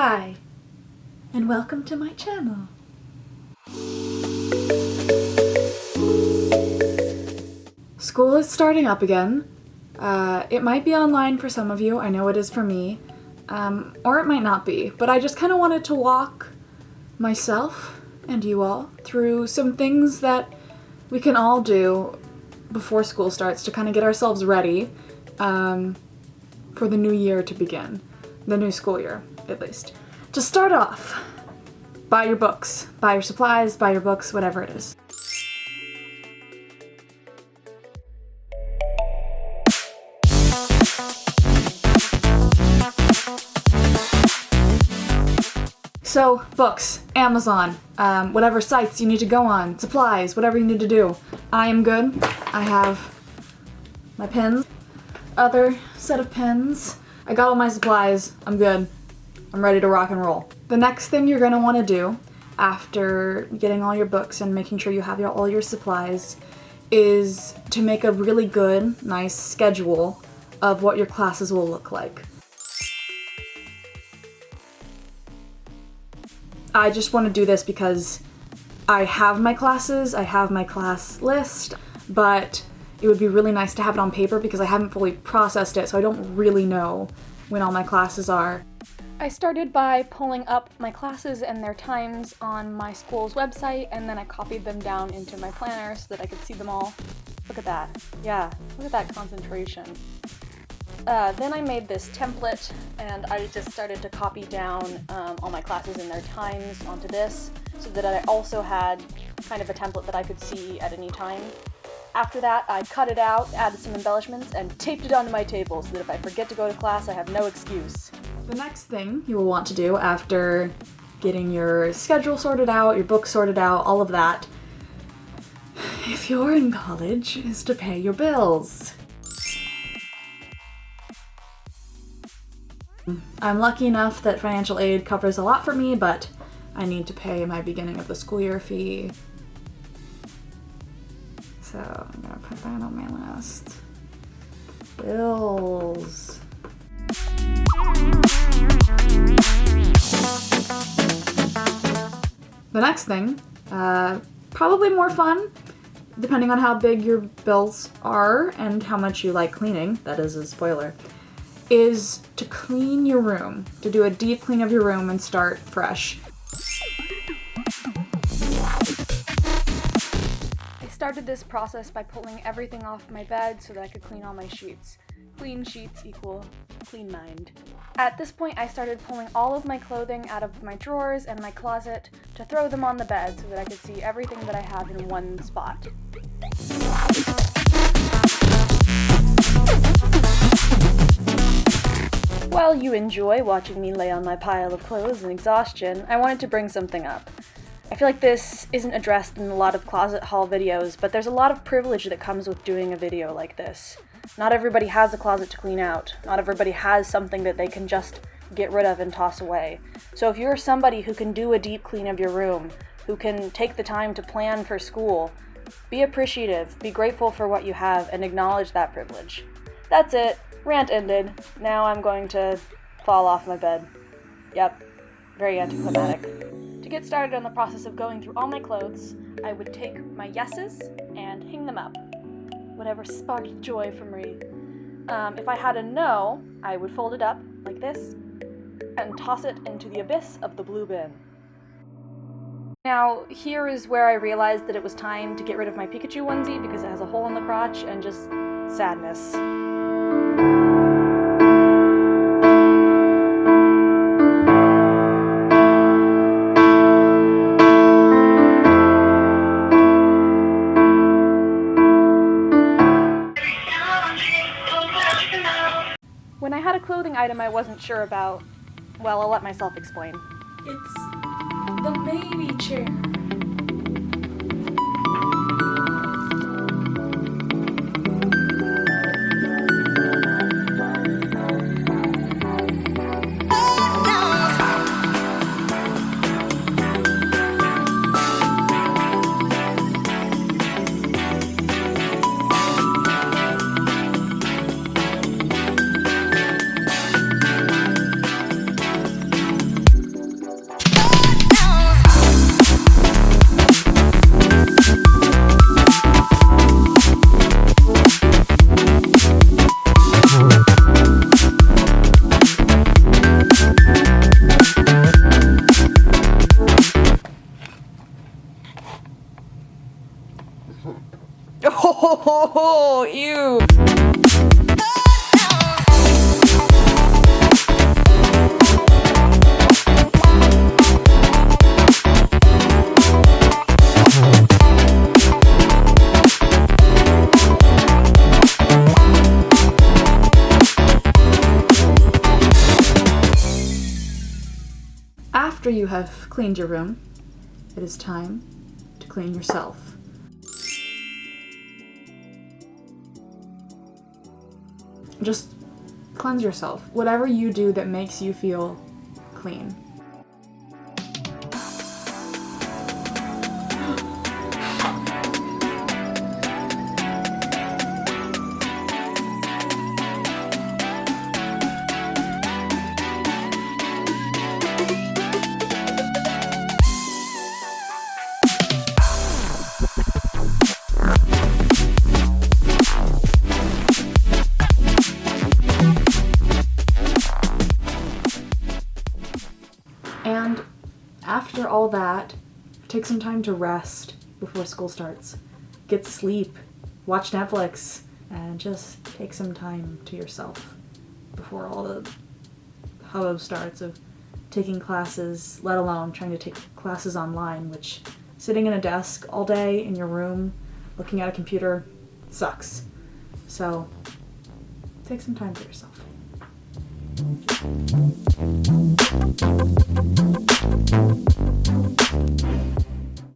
Hi, and welcome to my channel. School is starting up again. It might be online for some of you, I know it is for me, or it might not be, but I just kind of wanted to walk myself and you all through some things that we can all do before school starts to kind of get ourselves ready for the new year to begin, the new school year at least. To start off, buy your books, buy your supplies, buy your books, whatever it is. So, books, Amazon, whatever sites you need to go on, supplies, whatever you need to do. I am good. I have my pens, other set of pens. I got all my supplies. I'm good. I'm ready to rock and roll. The next thing you're gonna wanna do after getting all your books and making sure you have all your supplies is to make a really good, nice schedule of what your classes will look like. I just want to do this because I have my classes, I have my class list, but it would be really nice to have it on paper because I haven't fully processed it, so I don't really know when all my classes are. I started by pulling up my classes and their times on my school's website, and then I copied them down into my planner so that I could see them all. Look at that. Yeah, look at that concentration. Then I made this template and I just started to copy down all my classes and their times onto this so that I also had kind of a template that I could see at any time. After that, I cut it out, added some embellishments, and taped it onto my table so that if I forget to go to class, I have no excuse. The next thing you will want to do after getting your schedule sorted out, your books sorted out, all of that, if you're in college, is to pay your bills. I'm lucky enough that financial aid covers a lot for me, but I need to pay my beginning of the school year fee. So I'm gonna put that on my list. Bills. The next thing, probably more fun, depending on how big your bills are and how much you like cleaning, that is a spoiler, is to clean your room, to do a deep clean of your room and start fresh. I started this process by pulling everything off my bed so that I could clean all my sheets. Clean sheets equal clean mind. At this point, I started pulling all of my clothing out of my drawers and my closet to throw them on the bed so that I could see everything that I have in one spot. While you enjoy watching me lay on my pile of clothes in exhaustion, I wanted to bring something up. I feel like this isn't addressed in a lot of closet haul videos, but there's a lot of privilege that comes with doing a video like this. Not everybody has a closet to clean out. Not everybody has something that they can just get rid of and toss away. So if you're somebody who can do a deep clean of your room, who can take the time to plan for school, be appreciative, be grateful for what you have, and acknowledge that privilege. That's it. Rant ended. Now I'm going to fall off my bed. Yep, very anticlimactic. To get started on the process of going through all my clothes, I would take my yeses and hang them up. Whatever sparked joy for me. If I had a no, I would fold it up like this and toss it into the abyss of the blue bin. Now, here is where I realized that it was time to get rid of my Pikachu onesie because it has a hole in the crotch and just sadness. When I had a clothing item I wasn't sure about, well, I'll let myself explain. It's the baby chair. Oh, ew. After you have cleaned your room, it is time to clean yourself. Just cleanse yourself. Whatever you do that makes you feel clean. And after all that, take some time to rest before school starts. Get sleep, watch Netflix, and just take some time to yourself before all the hubbub starts of taking classes, let alone trying to take classes online, which sitting in a desk all day in your room, looking at a computer, sucks. So, take some time for yourself.